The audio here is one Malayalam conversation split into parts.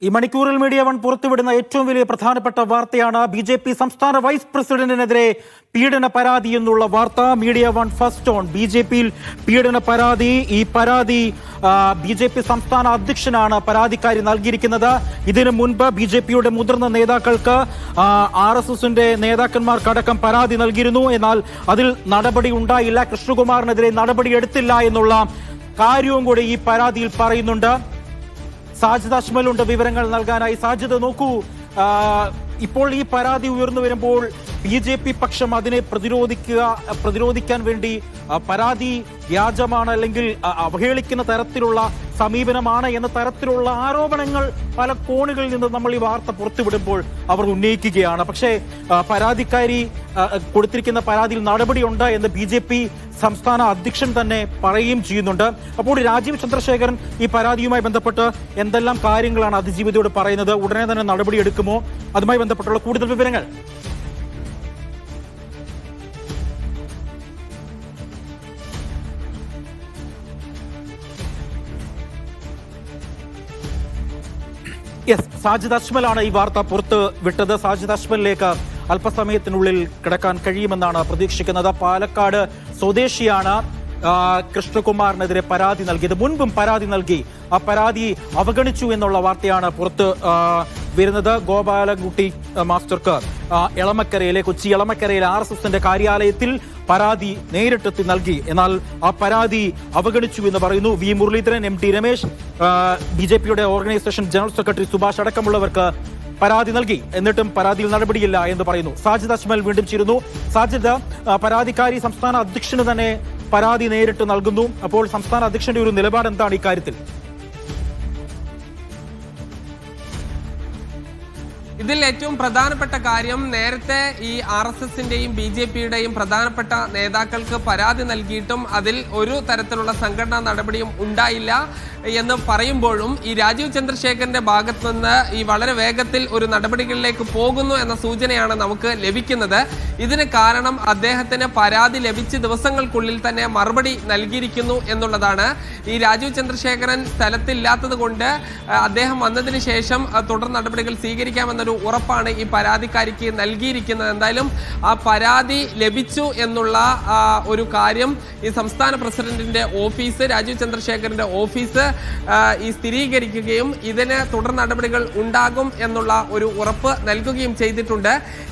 ഈ മണിക്കൂറിൽ മീഡിയ വൺ പുറത്തുവിടുന്ന ഏറ്റവും വലിയ പ്രധാനപ്പെട്ട വാർത്തയാണ് ബി.ജെ.പി. സംസ്ഥാന വൈസ് പ്രസിഡന്റിനെതിരെ പീഡന പരാതി എന്നുള്ള വാർത്ത. മീഡിയ വൺ ഫസ്റ്റ് ഓൺ ബി.ജെ.പിയിൽ പീഡന പരാതി. ഈ പരാതി ബി.ജെ.പി. സംസ്ഥാന അധ്യക്ഷനാണ് പരാതിക്കാരി നൽകിയിരിക്കുന്നത്. ഇതിനു മുൻപ് ബി.ജെ.പിയുടെ മുതിർന്ന നേതാക്കൾക്ക് RSSന്റെ നേതാക്കന്മാർക്കടക്കം പരാതി നൽകിയിരുന്നു. എന്നാൽ അതിൽ നടപടി ഉണ്ടായില്ല. കൃഷ്ണകുമാറിനെതിരെ നടപടി എടുത്തില്ല എന്നുള്ള കാര്യവും കൂടി ഈ പരാതിയിൽ പറയുന്നുണ്ട്. സാജിദ് അജ്മലുണ്ട് വിവരങ്ങൾ നൽകാനായി. സാജിദ്, നോക്കൂ, ഇപ്പോൾ ഈ പരാതി ഉയർന്നു വരുമ്പോൾ ബി.ജെ.പി. പക്ഷം അതിനെ പ്രതിരോധിക്കാൻ വേണ്ടി പരാതി വ്യാജമാണ് അല്ലെങ്കിൽ അവഹേളിക്കുന്ന തരത്തിലുള്ള സമീപനമാണ് എന്ന തരത്തിലുള്ള ആരോപണങ്ങൾ പല കോണുകളിൽ നിന്ന് നമ്മൾ ഈ വാർത്ത പുറത്തുവിടുമ്പോൾ അവർ ഉന്നയിക്കുകയാണ്. പക്ഷേ പരാതിക്കാരി കൊടുത്തിരിക്കുന്ന പരാതിയിൽ നടപടിയുണ്ട് എന്ന് ബി.ജെ.പി. സംസ്ഥാന അധ്യക്ഷൻ തന്നെ പറയുകയും ചെയ്യുന്നുണ്ട്. അപ്പോൾ രാജീവ് ചന്ദ്രശേഖരൻ ഈ പരാതിയുമായി ബന്ധപ്പെട്ട് എന്തെല്ലാം കാര്യങ്ങളാണ് അതിജീവിതയോട് പറയുന്നത്? ഉടനെ തന്നെ നടപടിയെടുക്കുമോ? അതുമായി ബന്ധപ്പെട്ടുള്ള കൂടുതൽ വിവരങ്ങൾ. സാജിദ് അജ്മലാണ് ഈ വാർത്ത പുറത്ത് വിട്ടത്. സാജിദ് അജ്മലിലേക്ക് അല്പസമയത്തിനുള്ളിൽ കിടക്കാൻ കഴിയുമെന്നാണ് പ്രതീക്ഷിക്കുന്നത്. പാലക്കാട് സ്വദേശിയാണ് കൃഷ്ണകുമാറിനെതിരെ പരാതി നൽകിയത്. മുൻപും പരാതി നൽകി, ആ പരാതി അവഗണിച്ചു എന്നുള്ള വാർത്തയാണ് പുറത്ത് വരുന്നത്. ഗോപാലൻകുട്ടി മാസ്റ്റർക്ക് കൊച്ചി എളമക്കരയിലെ RSSന്റെ കാര്യാലയത്തിൽ പരാതി നേരിട്ടെത്തി നൽകി. എന്നാൽ ആ പരാതി അവഗണിച്ചു എന്ന് പറയുന്നു. വി മുരളീധരൻ, MT രമേശ്, ബി.ജെ.പിയുടെ ഓർഗനൈസേഷൻ ജനറൽ സെക്രട്ടറി സുഭാഷ് അടക്കമുള്ളവർക്ക് പരാതി നൽകി. എന്നിട്ടും പരാതിയിൽ നടപടിയില്ല എന്ന് പറയുന്നു. സാജിദ് അജ്മൽ വീണ്ടും ചേരുന്നു. സാജിദ്, പരാതിക്കാരി സംസ്ഥാന അധ്യക്ഷന് തന്നെ പരാതി നേരിട്ട് നൽകുന്നു. അപ്പോൾ സംസ്ഥാന അധ്യക്ഷന്റെ ഒരു നിലപാട് എന്താണ് ഇക്കാര്യത്തിൽ? ഇതിൽ ഏറ്റവും പ്രധാനപ്പെട്ട കാര്യം, നേരത്തെ ഈ RSSന്റെയും ബി.ജെ.പിയുടെയും പ്രധാനപ്പെട്ട നേതാക്കൾക്ക് പരാതി നൽകിയിട്ടും അതിൽ ഒരു തരത്തിലുള്ള സംഘടനാ നടപടിയും ഉണ്ടായില്ല എന്ന് പറയുമ്പോഴും ഈ രാജീവ് ചന്ദ്രശേഖരന്റെ ഭാഗത്തു നിന്ന് ഈ വളരെ വേഗത്തിൽ ഒരു നടപടികളിലേക്ക് പോകുന്നു എന്ന സൂചനയാണ് നമുക്ക് ലഭിക്കുന്നത്. ഇതിന് കാരണം അദ്ദേഹത്തിന് പരാതി ലഭിച്ച ദിവസങ്ങൾക്കുള്ളിൽ തന്നെ മറുപടി നൽകിയിരിക്കുന്നു എന്നുള്ളതാണ്. ഈ രാജീവ് ചന്ദ്രശേഖരൻ സ്ഥലത്തില്ലാത്തത് കൊണ്ട് അദ്ദേഹം വന്നതിന് ശേഷം തുടർ നടപടികൾ സ്വീകരിക്കാമെന്നൊരു ഉറപ്പാണ് ഈ പരാതിക്കാരിക്ക് നൽകിയിരിക്കുന്നത്. എന്തായാലും ആ പരാതി ലഭിച്ചു എന്നുള്ള ഒരു കാര്യം ഈ സംസ്ഥാന പ്രസിഡന്റിന്റെ ഓഫീസ്, രാജീവ് ചന്ദ്രശേഖരന്റെ ഓഫീസ് ഈ സ്ഥിരീകരിക്കുകയും ഇതിന് തുടർ നടപടികൾ ഉണ്ടാകും എന്നുള്ള ഒരു ഉറപ്പ് നൽകുകയും ചെയ്തിട്ടുണ്ട്.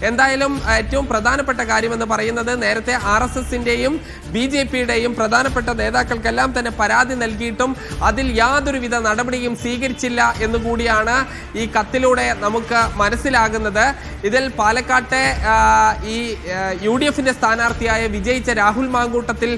എന്തായാലും ഏറ്റവും പ്രധാനപ്പെട്ട കാര്യമെന്ന് പറയുന്നത്, നേരത്തെ RSSന്റെയും ബി.ജെ.പിയുടെയും പ്രധാനപ്പെട്ട നേതാക്കൾക്കെല്ലാം തന്നെ പരാതി നൽകിയിട്ടും അതിൽ യാതൊരുവിധ നടപടിയും സ്വീകരിച്ചില്ല എന്നുകൂടിയാണ് ഈ കത്തിലൂടെ നമുക്ക് മനസ്സിലാകുന്നത്. ഇതിൽ പാലക്കാട്ടെ ഈ UDFന്റെ സ്ഥാനാർത്ഥിയായ വിജയിച്ച രാഹുൽ മാങ്കൂട്ടത്തിൽ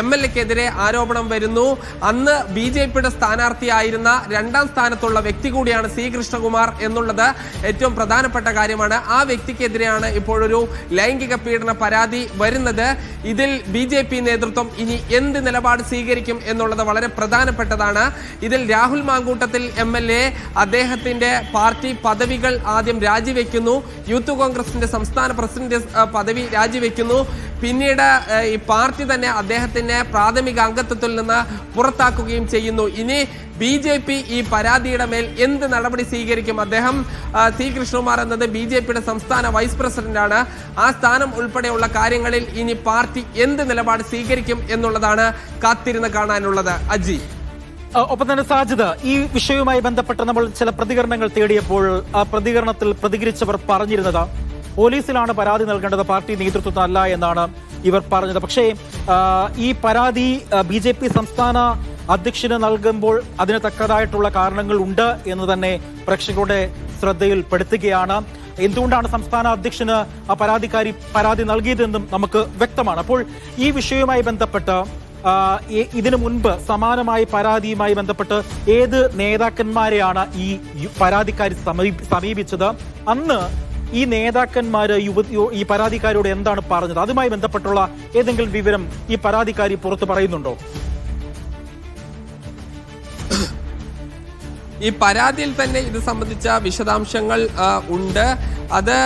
MLAക്കെതിരെ ആരോപണം വരുന്നു. അന്ന് ബി.ജെ.പിയുടെ സ്ഥാനാർത്ഥിയായിരുന്ന രണ്ടാം സ്ഥാനത്തുള്ള വ്യക്തി കൂടിയാണ് C. കൃഷ്ണകുമാർ എന്നുള്ളത് ഏറ്റവും പ്രധാനപ്പെട്ട കാര്യമാണ്. ആ വ്യക്തിക്കെതിരെയാണ് ഇപ്പോഴൊരു ലൈംഗിക പീഡന പരാതി വരുന്നത്. ഇതിൽ ബി.ജെ.പി. നേതൃത്വം ഇനി എന്ത് നിലപാട് സ്വീകരിക്കും എന്നുള്ളത് വളരെ പ്രധാനപ്പെട്ടതാണ്. ഇതിൽ രാഹുൽ മാങ്കൂട്ടത്തിൽ MLA അദ്ദേഹത്തിന്റെ പാർട്ടി പദവികൾ ആദ്യം രാജിവെക്കുന്നു. യൂത്ത് കോൺഗ്രസിന്റെ സംസ്ഥാന പ്രസിഡന്റ് പദവി രാജിവെക്കുന്നു. പിന്നീട് ഈ പാർട്ടി തന്നെ അദ്ദേഹത്തിന്റെ പ്രാഥമിക അംഗത്വത്തിൽ നിന്ന് പുറത്താക്കുകയും ചെയ്യുന്നു. ഇനി ബി.ജെ.പി. ഈ പരാതിയുടെ മേൽ എന്ത് നടപടി സ്വീകരിക്കും? അദ്ദേഹം C. കൃഷ്ണകുമാർ എന്നത് ബി.ജെ.പിയുടെ സംസ്ഥാന വൈസ് പ്രസിഡന്റാണ്. ആ സ്ഥാനം ഉൾപ്പെടെയുള്ള കാര്യങ്ങളിൽ ഇനി പാർട്ടി എന്ത് നിലപാട് സ്വീകരിക്കും എന്നുള്ളതാണ് കാത്തിരുന്ന് കാണാനുള്ളത്. അജി, ഒപ്പം തന്നെ സാജിദ്, ഈ വിഷയവുമായി ബന്ധപ്പെട്ട് നമ്മൾ ചില പ്രതികരണങ്ങൾ തേടിയപ്പോൾ ആ പ്രതികരണത്തിൽ പ്രതികരിച്ചവർ പറഞ്ഞിരുന്നത് പോലീസിലാണ് പരാതി നൽകേണ്ടത്, പാർട്ടി നേതൃത്വത്തിനല്ല എന്നാണ് ഇവർ പറഞ്ഞത്. പക്ഷേ ഈ പരാതി ബി.ജെ.പി. സംസ്ഥാന അധ്യക്ഷന് നൽകുമ്പോൾ അതിന് തക്കതായിട്ടുള്ള കാരണങ്ങൾ ഉണ്ട് എന്ന് തന്നെ പ്രേക്ഷകരുടെ ശ്രദ്ധയിൽപ്പെടുത്തുകയാണ്. എന്തുകൊണ്ടാണ് സംസ്ഥാന അധ്യക്ഷന് ആ പരാതിക്കാരി പരാതി നൽകിയതെന്നും നമുക്ക് വ്യക്തമാണ്. അപ്പോൾ ഈ വിഷയവുമായി ബന്ധപ്പെട്ട് ഇതിനു മുൻപ് സമാനമായ പരാതിയുമായി ബന്ധപ്പെട്ട് ഏത് നേതാക്കന്മാരെയാണ് ഈ പരാതിക്കാരി സമീപിച്ചത്? അന്ന് ഈ നേതാക്കന്മാര് ഈ പരാതിക്കാരോട് എന്താണ് പറഞ്ഞത്? അതുമായി ബന്ധപ്പെട്ടുള്ള ഏതെങ്കിലും വിവരം ഈ പരാതിക്കാരി പുറത്ത് പറയുന്നുണ്ടോ? ഈ പരാതിയിൽ തന്നെ ഇത് സംബന്ധിച്ച വിശദാംശങ്ങൾ ഉണ്ട്. അത്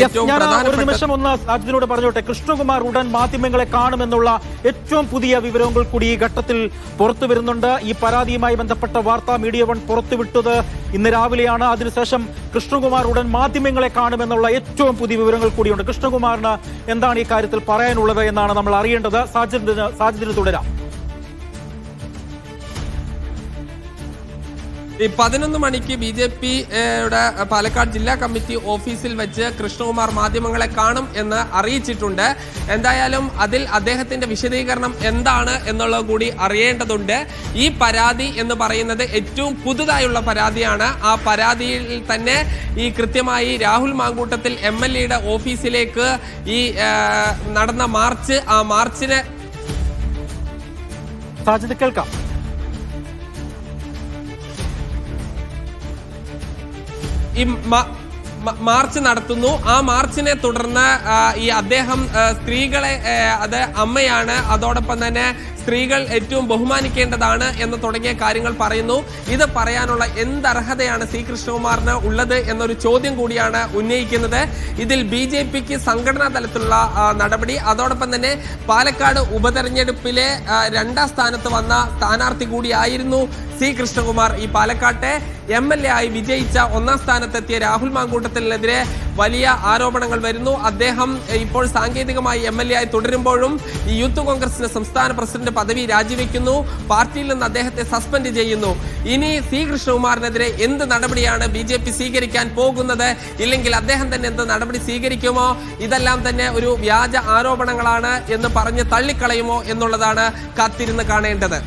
ഏറ്റവും ഒരു നിമിഷം ഒന്ന് സാജിദിനോട് പറഞ്ഞോട്ടെ. കൃഷ്ണകുമാർ ഉടൻ മാധ്യമങ്ങളെ കാണുമെന്നുള്ള ഏറ്റവും പുതിയ വിവരങ്ങൾ കൂടി ഈ ഘട്ടത്തിൽ പുറത്തു വരുന്നുണ്ട്. ഈ പരാതിയുമായി ബന്ധപ്പെട്ട വാർത്ത മീഡിയ വൺ പുറത്തുവിട്ടത് ഇന്ന് രാവിലെയാണ്. അതിനുശേഷം കൃഷ്ണകുമാർ ഉടൻ മാധ്യമങ്ങളെ കാണുമെന്നുള്ള ഏറ്റവും പുതിയ വിവരങ്ങൾ കൂടിയുണ്ട്. കൃഷ്ണകുമാറിന് എന്താണ് ഈ കാര്യത്തിൽ പറയാനുള്ളത് എന്നാണ് നമ്മൾ അറിയേണ്ടത്. സാജിദിന് തുടരാം. ഈ 11 മണിക്ക് BJP-യുടെ പാലക്കാട് ജില്ലാ കമ്മിറ്റി ഓഫീസിൽ വെച്ച് കൃഷ്ണകുമാർ മാധ്യമങ്ങളെ കാണും എന്ന് അറിയിച്ചിട്ടുണ്ട്. എന്തായാലും അതിൽ അദ്ദേഹത്തിന്റെ വിശദീകരണം എന്താണ് എന്നുള്ളത് കൂടി അറിയേണ്ടതുണ്ട്. ഈ പരാതി എന്ന് പറയുന്നത് ഏറ്റവും പുതുതായുള്ള പരാതിയാണ്. ആ പരാതിയിൽ തന്നെ ഈ കൃത്യമായി രാഹുൽ മാങ്കൂട്ടത്തിൽ MLA-യുടെ ഓഫീസിലേക്ക് ഈ നടന്ന മാർച്ച്, ആ മാർച്ചിനെ കേൾക്കാം. ഈ മാർച്ച് നടത്തുന്നു. ആ മാർച്ചിനെ തുടർന്ന് ഈ അദ്ദേഹം സ്ത്രീകളെ, അത് അമ്മയാണ്, അതോടൊപ്പം തന്നെ സ്ത്രീകൾ ഏറ്റവും ബഹുമാനിക്കേണ്ടതാണ് എന്ന് തുടങ്ങിയ കാര്യങ്ങൾ പറയുന്നു. ഇത് പറയാനുള്ള എന്തർഹതയാണ് സി കൃഷ്ണകുമാറിന് ഉള്ളത് എന്നൊരു ചോദ്യം കൂടിയാണ് ഉന്നയിക്കുന്നത്. ഇതിൽ BJP-ക്ക് സംഘടനാ തലത്തിലുള്ള നടപടി, അതോടൊപ്പം തന്നെ പാലക്കാട് ഉപതെരഞ്ഞെടുപ്പിലെ 2ാം സ്ഥാനത്ത് വന്ന സ്ഥാനാർത്ഥി കൂടിയായിരുന്നു സി കൃഷ്ണകുമാർ. ഈ പാലക്കാട്ടെ MLA ആയി വിജയിച്ച 1ാം സ്ഥാനത്തെത്തിയ രാഹുൽ മാങ്കൂട്ടത്തിനെതിരെ വലിയ ആരോപണങ്ങൾ വരുന്നു. അദ്ദേഹം ഇപ്പോൾ സാങ്കേതികമായി MLA ആയി തുടരുമ്പോഴും ഈ യൂത്ത് കോൺഗ്രസിന്റെ സംസ്ഥാന പ്രസിഡന്റ് പദവി രാജിവെക്കുന്നു. പാർട്ടിയിൽ നിന്ന് അദ്ദേഹത്തെ സസ്പെൻഡ് ചെയ്യുന്നു. ഇനി സി കൃഷ്ണകുമാറിനെതിരെ എന്ത് നടപടിയാണ് BJP സ്വീകരിക്കാൻ പോകുന്നത്, ഇല്ലെങ്കിൽ അദ്ദേഹം തന്നെ എന്ത് നടപടി സ്വീകരിക്കുമോ, ഇതെല്ലാം തന്നെ ഒരു വ്യാജ ആരോപണങ്ങളാണ് എന്ന് പറഞ്ഞ് തള്ളിക്കളയുമോ എന്നുള്ളതാണ് കാത്തിരുന്ന് കാണേണ്ടത്.